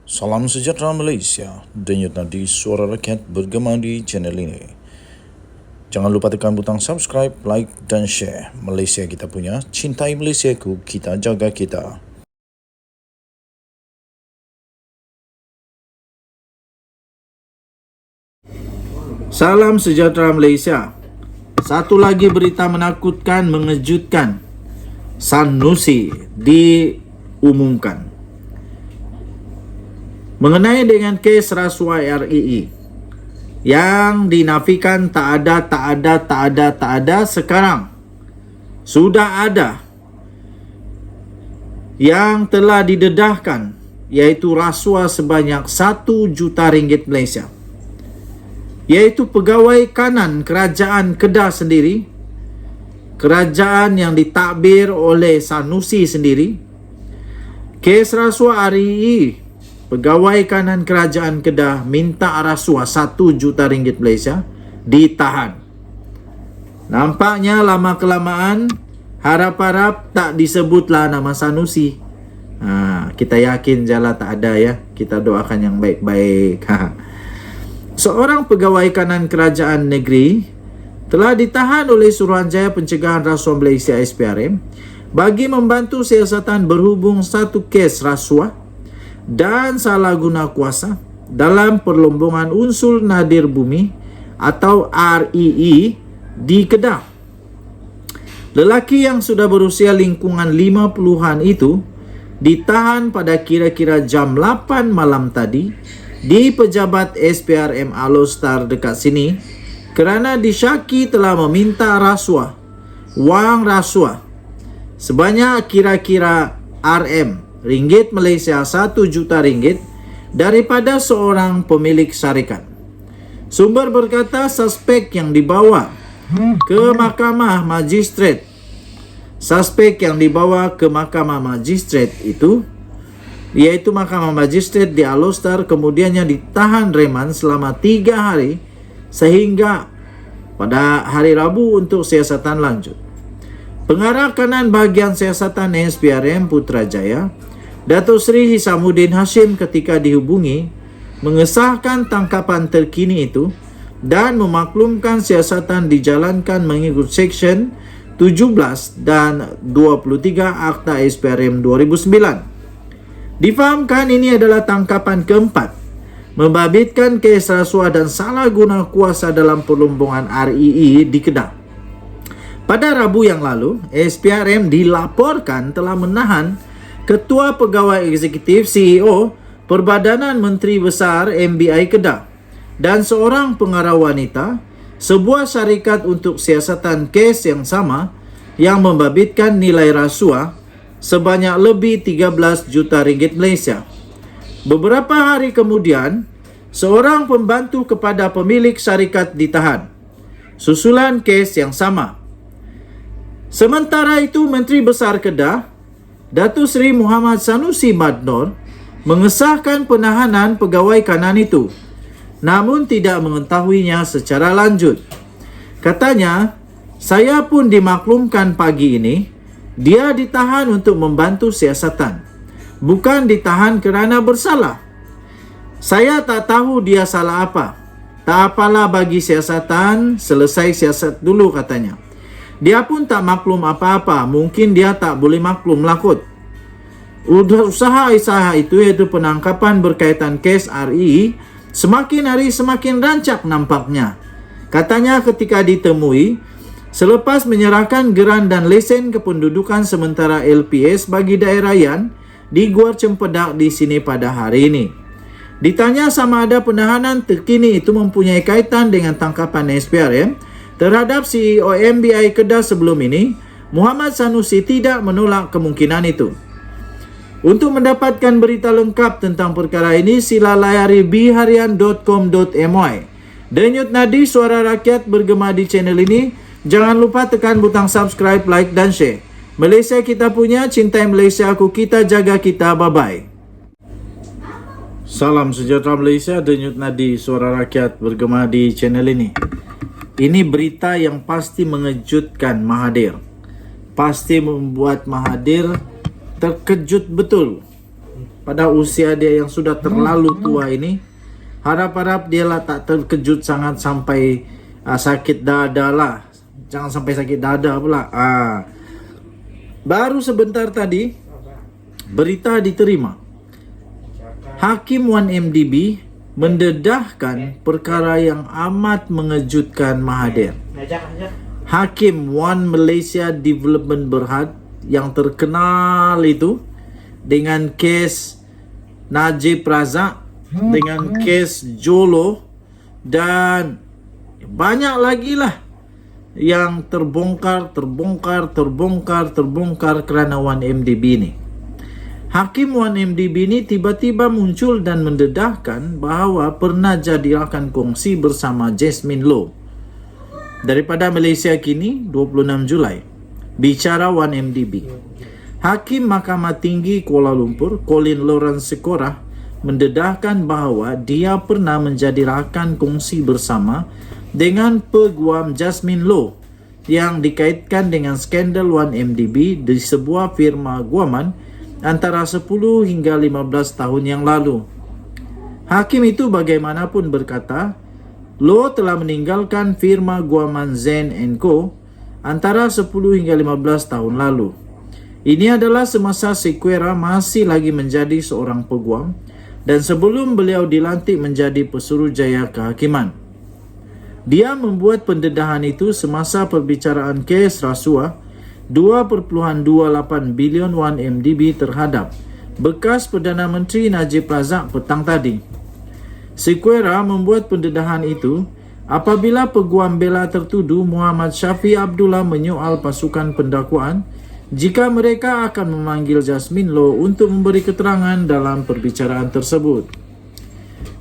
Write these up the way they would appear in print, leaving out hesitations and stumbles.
Salam sejahtera Malaysia, denyut nadi suara rakyat bergema di channel ini. Jangan lupa tekan butang subscribe, like dan share. Malaysia kita punya, cintai Malaysiaku, kita jaga kita. Salam sejahtera Malaysia. Satu lagi berita menakutkan, mengejutkan. Sanusi diumumkan mengenai dengan kes rasuah REE yang dinafikan tak ada. Sekarang sudah ada yang telah didedahkan, iaitu rasuah sebanyak 1 juta ringgit Malaysia, iaitu pegawai kanan kerajaan Kedah sendiri, kerajaan yang ditadbir oleh Sanusi sendiri. Kes rasuah REE, pegawai kanan kerajaan Kedah minta rasuah 1 juta ringgit Malaysia, ditahan. Nampaknya lama kelamaan harap-harap tak disebutlah nama Sanusi. Kita yakin jala tak ada ya. Kita doakan yang baik-baik. Seorang pegawai kanan kerajaan negeri telah ditahan oleh Suruhanjaya Pencegahan Rasuah Malaysia SPRM bagi membantu siasatan berhubung satu kes rasuah dan salah guna kuasa dalam perlombongan unsur nadir bumi atau REE di Kedah. Lelaki yang sudah berusia lingkungan 50-an itu ditahan pada kira-kira jam 8 malam tadi di pejabat SPRM Alostar dekat sini kerana disyaki telah meminta rasuah, wang rasuah sebanyak kira-kira ringgit Malaysia 1 juta ringgit daripada seorang pemilik syarikat. Sumber berkata suspek yang dibawa ke mahkamah magistrat itu, iaitu mahkamah magistrat di Alostar, kemudiannya ditahan reman selama 3 hari sehingga pada hari Rabu untuk siasatan lanjut. Pengarah kanan bahagian siasatan SPRM Putrajaya, Datuk Seri Hisamuddin Hashim, ketika dihubungi mengesahkan tangkapan terkini itu dan memaklumkan siasatan dijalankan mengikut Seksyen 17 dan 23 Akta SPRM 2009. Difahamkan ini adalah tangkapan keempat membabitkan kes rasuah dan salah guna kuasa dalam perlombongan REE di Kedah. Pada Rabu yang lalu, SPRM dilaporkan telah menahan Ketua Pegawai Eksekutif CEO Perbadanan Menteri Besar MBI Kedah dan seorang pengarah wanita, sebuah syarikat untuk siasatan kes yang sama yang membabitkan nilai rasuah sebanyak lebih 13 juta ringgit Malaysia. Beberapa hari kemudian, seorang pembantu kepada pemilik syarikat ditahan susulan kes yang sama. Sementara itu, Menteri Besar Kedah, Datuk Seri Muhammad Sanusi Madnor, mengesahkan penahanan pegawai kanan itu, namun tidak mengetahuinya secara lanjut. Katanya, saya pun dimaklumkan pagi ini, dia ditahan untuk membantu siasatan, bukan ditahan kerana bersalah. Saya tak tahu dia salah apa. Tak apalah bagi siasatan, selesai siasat dulu, katanya. Dia pun tak maklum apa-apa, mungkin dia tak boleh maklum lah kot. Usaha itu, iaitu penangkapan berkaitan kes REE, semakin hari semakin rancak nampaknya. Katanya ketika ditemui selepas menyerahkan geran dan lesen kependudukan sementara LPS bagi daerah Yan di Gua Cempedak di sini pada hari ini. Ditanya sama ada penahanan terkini itu mempunyai kaitan dengan tangkapan SPRM terhadap CEO MBI Kedah sebelum ini, Muhammad Sanusi tidak menolak kemungkinan itu. Untuk mendapatkan berita lengkap tentang perkara ini, sila layari bharian.com.my. Denyut nadi suara rakyat bergema di channel ini. Jangan lupa tekan butang subscribe, like dan share. Malaysia kita punya, cintai Malaysia aku, kita jaga kita. Bye-bye. Salam sejahtera Malaysia, denyut nadi suara rakyat bergema di channel ini. Ini berita yang pasti mengejutkan Mahathir. Pasti membuat Mahathir terkejut betul. pada usia dia yang sudah terlalu tua ini. Harap-harap dia lah tak terkejut sangat sampai sakit dada lah. Jangan sampai sakit dada pula. Baru sebentar tadi berita diterima. Hakim 1MDB mendedahkan perkara yang amat mengejutkan Mahathir. Hakim One Malaysia Development Berhad yang terkenal itu dengan kes Najib Razak, dengan kes Jolo, dan banyak lagi lah yang terbongkar kerana 1MDB ini. Hakim 1MDB ini tiba-tiba muncul dan mendedahkan bahawa pernah jadi rakan kongsi bersama Jasmine Low. Daripada Malaysia Kini, 26 Julai. Bicara 1MDB. Hakim Mahkamah Tinggi Kuala Lumpur, Colin Lawrence Sekorah, mendedahkan bahawa dia pernah menjadi rakan kongsi bersama dengan Peguam Jasmine Low yang dikaitkan dengan skandal 1MDB di sebuah firma guaman antara 10 hingga 15 tahun yang lalu. Hakim itu bagaimanapun berkata, Low telah meninggalkan firma guaman Zen & Co. antara 10 hingga 15 tahun lalu. Ini adalah semasa Sequeira masih lagi menjadi seorang peguam dan sebelum beliau dilantik menjadi Pesuruhjaya Kehakiman. Dia membuat pendedahan itu semasa perbicaraan kes rasuah 2.28 bilion 1MDB terhadap bekas Perdana Menteri Najib Razak petang tadi. Sequeira membuat pendedahan itu apabila peguam bela tertuduh Muhammad Syafi Abdullah menyoal pasukan pendakwaan jika mereka akan memanggil Jasmine Low untuk memberi keterangan dalam perbicaraan tersebut.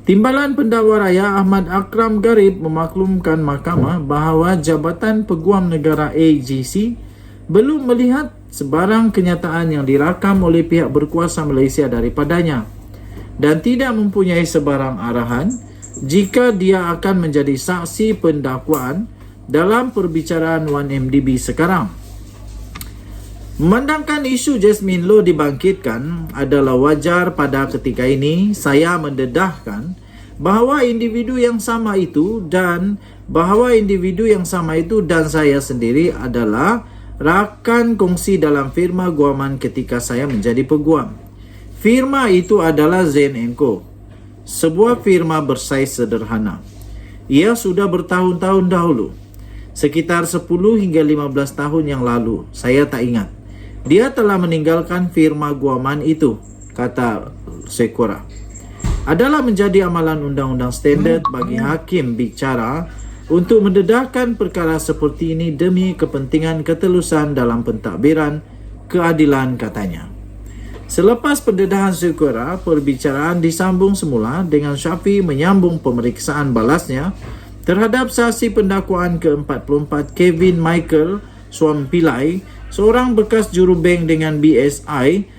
Timbalan Pendakwa Raya Ahmad Akram Garib memaklumkan mahkamah bahawa Jabatan Peguam Negara AGC belum melihat sebarang kenyataan yang dirakam oleh pihak berkuasa Malaysia daripadanya dan tidak mempunyai sebarang arahan jika dia akan menjadi saksi pendakwaan dalam perbicaraan 1MDB sekarang. Memandangkan isu Jasmine Low dibangkitkan adalah wajar pada ketika ini, saya mendedahkan bahawa individu yang sama itu dan saya sendiri adalah rakan kongsi dalam firma guaman ketika saya menjadi peguam. Firma itu adalah Zen & Co. Sebuah firma bersaiz sederhana. Ia sudah bertahun-tahun dahulu. Sekitar 10 hingga 15 tahun yang lalu. Saya tak ingat. Dia telah meninggalkan firma guaman itu, kata Sequeira. Adalah menjadi amalan undang-undang standard bagi hakim bicara untuk mendedahkan perkara seperti ini demi kepentingan ketelusan dalam pentadbiran keadilan, katanya. Selepas pendedahan Sequeira, perbicaraan disambung semula dengan Syafi menyambung pemeriksaan balasnya terhadap saksi pendakwaan ke-44 Kevin Michael Swampilai, seorang bekas jurubank dengan BSI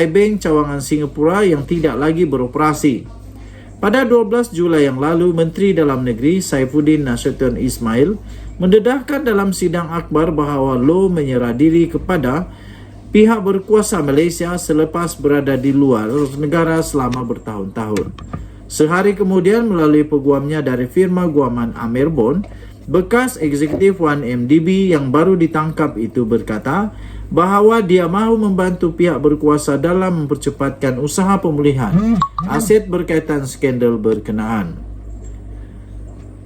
Bank Cawangan Singapura yang tidak lagi beroperasi. Pada 12 Julai yang lalu, Menteri Dalam Negeri Saifuddin Nasution Ismail mendedahkan dalam sidang akbar bahawa Low menyerah diri kepada pihak berkuasa Malaysia selepas berada di luar negara selama bertahun-tahun. Sehari kemudian melalui peguamnya dari firma guaman Amerbon, bekas eksekutif 1MDB yang baru ditangkap itu berkata bahawa dia mahu membantu pihak berkuasa dalam mempercepatkan usaha pemulihan aset berkaitan skandal berkenaan.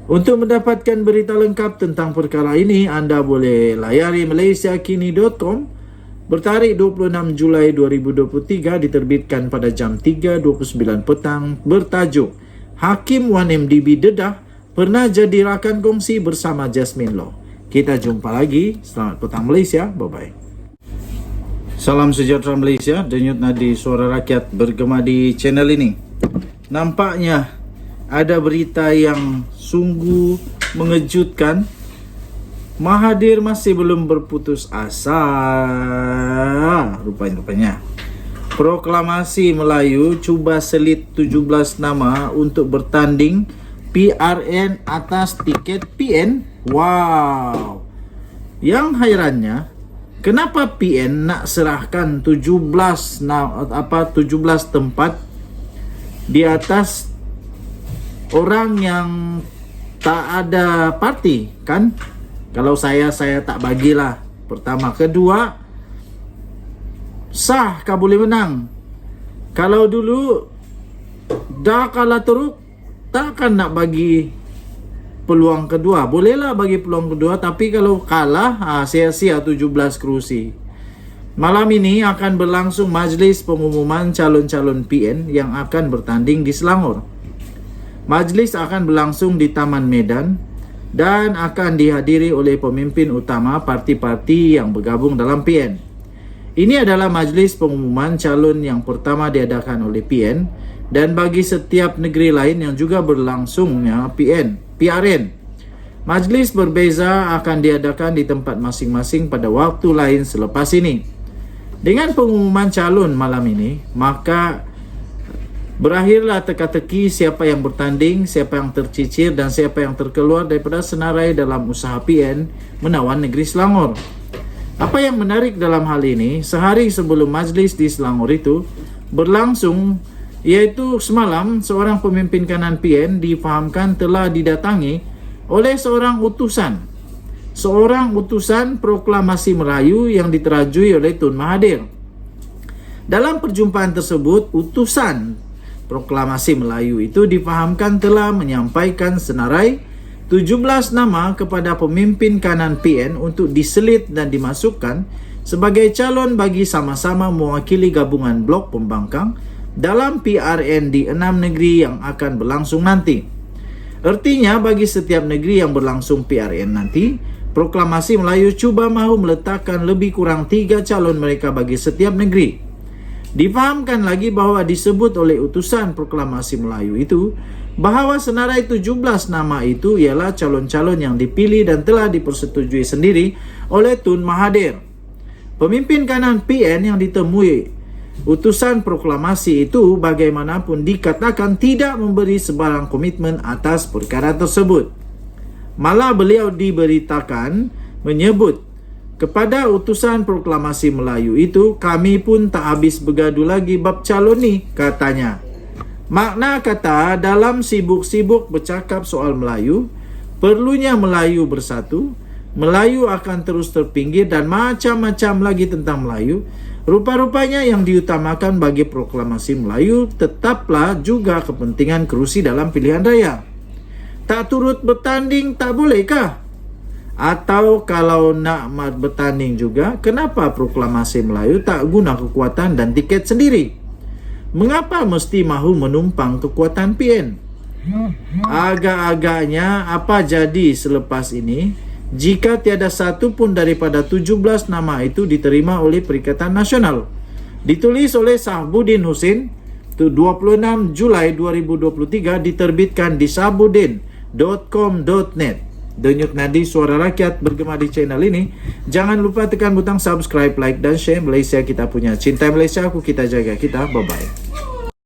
Untuk mendapatkan berita lengkap tentang perkara ini, anda boleh layari malaysiakini.com. Bertarikh 26 Julai 2023, diterbitkan pada jam 3.29 petang, bertajuk Hakim 1MDB dedah pernah jadi rakan kongsi bersama Jasmine Low. Kita jumpa lagi. Selamat petang Malaysia. Bye-bye. Salam sejahtera Malaysia. Denyut nadi suara rakyat bergema di channel ini. Nampaknya ada berita yang sungguh mengejutkan. Mahathir masih belum berputus asa. Rupanya. Proklamasi Melayu cuba selit 17 nama untuk bertanding PRN atas tiket PN. Wow. Yang hairannya, Kenapa PN nak serahkan 17 tempat di atas orang yang tak ada parti, kan? Kalau saya tak bagilah. Pertama, kedua, sah kah boleh menang? Kalau dulu dah kalah teruk, takkan nak bagi peluang kedua. Bolehlah bagi peluang kedua, tapi kalau kalah, sia-sia 17 kerusi. Malam ini akan berlangsung majlis pengumuman calon-calon PN yang akan bertanding di Selangor. Majlis akan berlangsung di Taman Medan dan akan dihadiri oleh pemimpin utama parti-parti yang bergabung dalam PN. Ini adalah majlis pengumuman calon yang pertama diadakan oleh PN dan bagi setiap negeri lain yang juga berlangsungnya PRN. Majlis berbeza akan diadakan di tempat masing-masing pada waktu lain selepas ini. Dengan pengumuman calon malam ini, maka berakhirlah teka-teki siapa yang bertanding, siapa yang tercicir dan siapa yang terkeluar daripada senarai dalam usaha PN menawan negeri Selangor. Apa yang menarik dalam hal ini, sehari sebelum majlis di Selangor itu berlangsung, iaitu semalam seorang pemimpin kanan PN difahamkan telah didatangi oleh seorang utusan proklamasi Melayu yang diterajui oleh Tun Mahathir. Dalam perjumpaan tersebut, utusan proklamasi Melayu itu difahamkan telah menyampaikan senarai 17 nama kepada pemimpin kanan PN untuk diselit dan dimasukkan sebagai calon bagi sama-sama mewakili gabungan blok pembangkang dalam PRN di 6 negeri yang akan berlangsung nanti. Artinya bagi setiap negeri yang berlangsung PRN nanti, proklamasi Melayu cuba mahu meletakkan lebih kurang 3 calon mereka bagi setiap negeri. Difahamkan lagi bahawa disebut oleh utusan proklamasi Melayu itu bahawa senarai 17 nama itu ialah calon-calon yang dipilih dan telah dipersetujui sendiri oleh Tun Mahathir. Pemimpin kanan PN yang ditemui utusan proklamasi itu bagaimanapun dikatakan tidak memberi sebarang komitmen atas perkara tersebut. Malah beliau diberitakan menyebut kepada utusan proklamasi Melayu itu, kami pun tak habis bergaduh lagi bab calon ni, katanya. Makna kata dalam sibuk-sibuk bercakap soal Melayu, perlunya Melayu bersatu, Melayu akan terus terpinggir dan macam-macam lagi tentang Melayu. Rupa-rupanya yang diutamakan bagi proklamasi Melayu tetaplah juga kepentingan kerusi dalam pilihan raya. Tak turut bertanding tak bolehkah? Atau kalau nak bertanding juga, kenapa proklamasi Melayu tak guna kekuatan dan tiket sendiri? Mengapa mesti mahu menumpang kekuatan PN? Agak-agaknya apa jadi selepas ini jika tiada satu pun daripada 17 nama itu diterima oleh Perikatan Nasional? Ditulis oleh Sahbuddin Hussein, 26 Julai 2023, diterbitkan di sahbuddin.com.net. Denyut nadi suara rakyat bergema di channel ini. Jangan lupa tekan butang subscribe, like dan share. Malaysia kita punya. Cintai Malaysia, aku kita jaga kita. Bye-bye.